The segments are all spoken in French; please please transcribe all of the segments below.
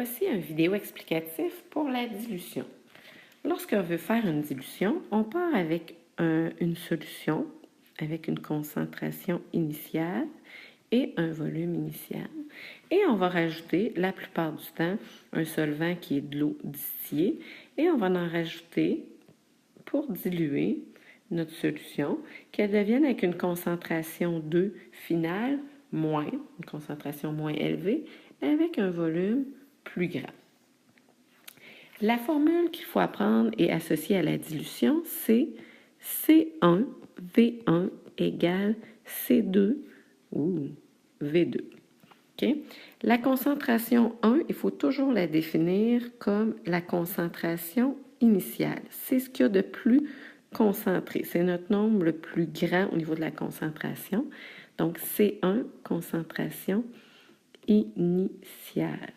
Voici un vidéo explicatif pour la dilution. Lorsqu'on veut faire une dilution, on part avec une solution avec une concentration initiale et un volume initial. Et on va rajouter la plupart du temps un solvant qui est de l'eau distillée et on va en rajouter pour diluer notre solution, qu'elle devienne avec une concentration 2 finale moins, une concentration moins élevée, avec un volume plus grand. La formule qu'il faut apprendre et associer à la dilution, c'est C1V1 égale C2 ou V2. Okay? La concentration 1, il faut toujours la définir comme la concentration initiale. C'est ce qu'il y a de plus concentré. C'est notre nombre le plus grand au niveau de la concentration. Donc, C1, concentration initiale.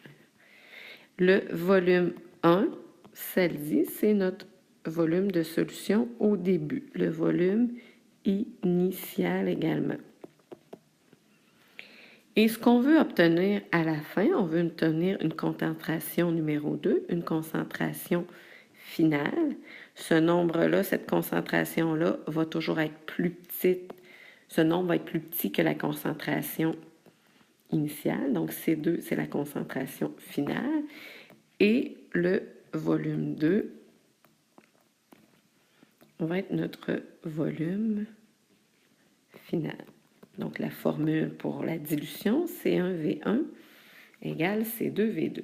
Le volume 1, celle-ci, c'est notre volume de solution au début. Le volume initial également. Et ce qu'on veut obtenir à la fin, on veut obtenir une concentration numéro 2, une concentration finale. Ce nombre-là, cette concentration-là, va toujours être plus petite. Ce nombre va être plus petit que la concentration initiale. Donc, C2, c'est la concentration finale. Et le volume 2 va être notre volume final. Donc, la formule pour la dilution, C1V1 égale C2V2.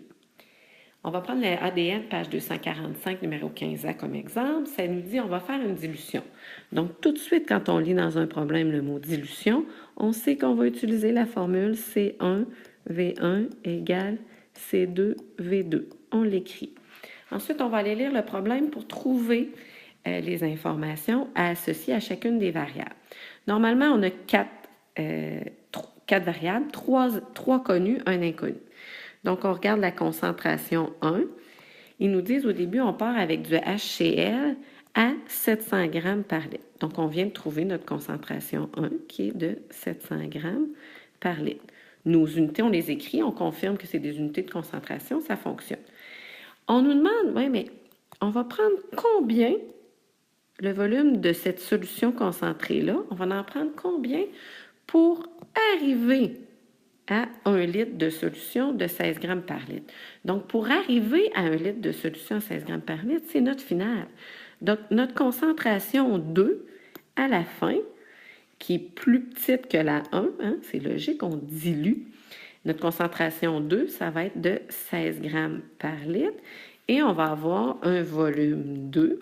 On va prendre l'ADN, page 245, numéro 15A comme exemple. Ça nous dit on va faire une dilution. Donc, tout de suite, quand on lit dans un problème le mot dilution, on sait qu'on va utiliser la formule C1V1 égale C2V2. On l'écrit. Ensuite, on va aller lire le problème pour trouver les informations à associer à chacune des variables. Normalement, on a quatre variables, trois connues, un inconnu. Donc, on regarde la concentration 1. Ils nous disent au début, on part avec du HCl à 700 grammes par litre. Donc, on vient de trouver notre concentration 1 qui est de 700 grammes par litre. Nos unités, on les écrit, on confirme que c'est des unités de concentration, ça fonctionne. On nous demande, oui, mais on va prendre combien le volume de cette solution concentrée-là? On va en prendre combien pour arriver à 1 litre de solution de 16 grammes par litre? Donc, pour arriver à 1 litre de solution à 16 grammes par litre, c'est notre finale. Donc, notre concentration 2, à la fin, qui est plus petite que la 1, hein, c'est logique, on dilue. Notre concentration 2, ça va être de 16 grammes par litre et on va avoir un volume 2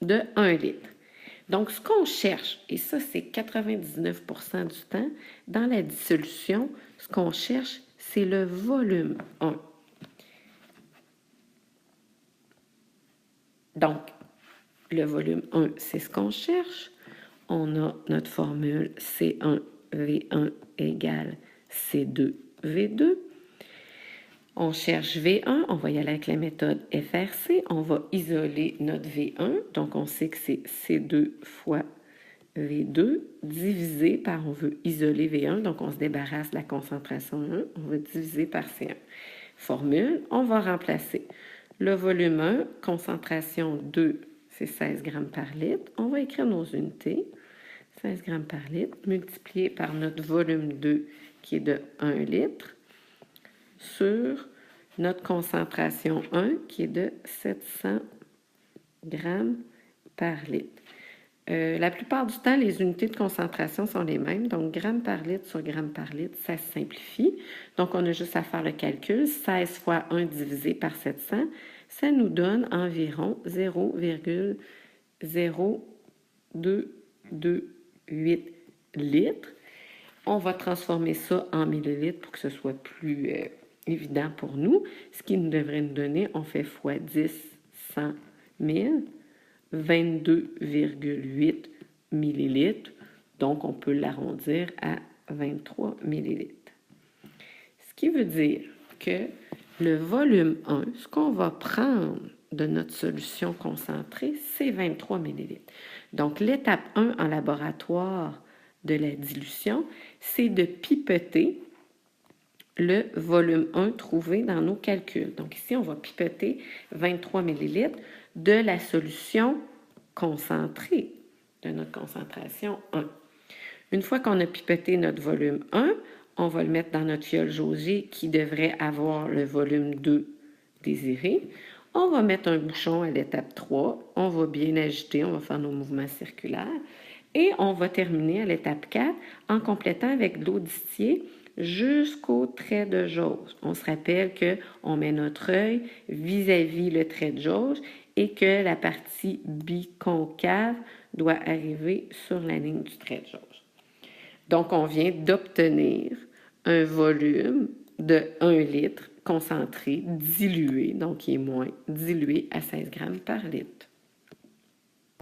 de 1 litre. Donc, ce qu'on cherche, et ça, c'est 99% du temps, dans la dissolution, ce qu'on cherche, c'est le volume 1. Donc, le volume 1, c'est ce qu'on cherche. On a notre formule C1V1 égale C2V2. On cherche V1, on va y aller avec la méthode FRC. On va isoler notre V1. Donc, on sait que c'est C2 fois V2 divisé par, on veut isoler V1. Donc, on se débarrasse de la concentration 1. On va diviser par C1. Formule, on va remplacer le volume 1, concentration 2, c'est 16 grammes par litre. On va écrire nos unités. 16 grammes par litre, multiplié par notre volume 2, qui est de 1 litre, sur notre concentration 1, qui est de 700 grammes par litre. La plupart du temps, les unités de concentration sont les mêmes. Donc, grammes par litre sur grammes par litre, ça se simplifie. Donc, on a juste à faire le calcul. 16 fois 1 divisé par 700, ça nous donne environ 0,0228 litres. On va transformer ça en millilitres pour que ce soit plus évident pour nous. Ce qui nous devrait nous donner, on fait fois 10, 100 000, 22,8 millilitres. Donc, on peut l'arrondir à 23 millilitres. Ce qui veut dire que le volume 1, ce qu'on va prendre de notre solution concentrée, c'est 23 millilitres. Donc, l'étape 1 en laboratoire de la dilution, c'est de pipeter le volume 1 trouvé dans nos calculs. Donc ici, on va pipeter 23 ml de la solution concentrée de notre concentration 1. Une fois qu'on a pipeté notre volume 1, on va le mettre dans notre fiole jaugée qui devrait avoir le volume 2 désiré. On va mettre un bouchon à l'étape 3. On va bien agiter, on va faire nos mouvements circulaires. Et on va terminer à l'étape 4 en complétant avec de l'eau distillée jusqu'au trait de jauge. On se rappelle qu'on met notre œil vis-à-vis le trait de jauge et que la partie biconcave doit arriver sur la ligne du trait de jauge. Donc, on vient d'obtenir un volume de 1 litre concentré, dilué, donc qui est moins, dilué à 16 grammes par litre.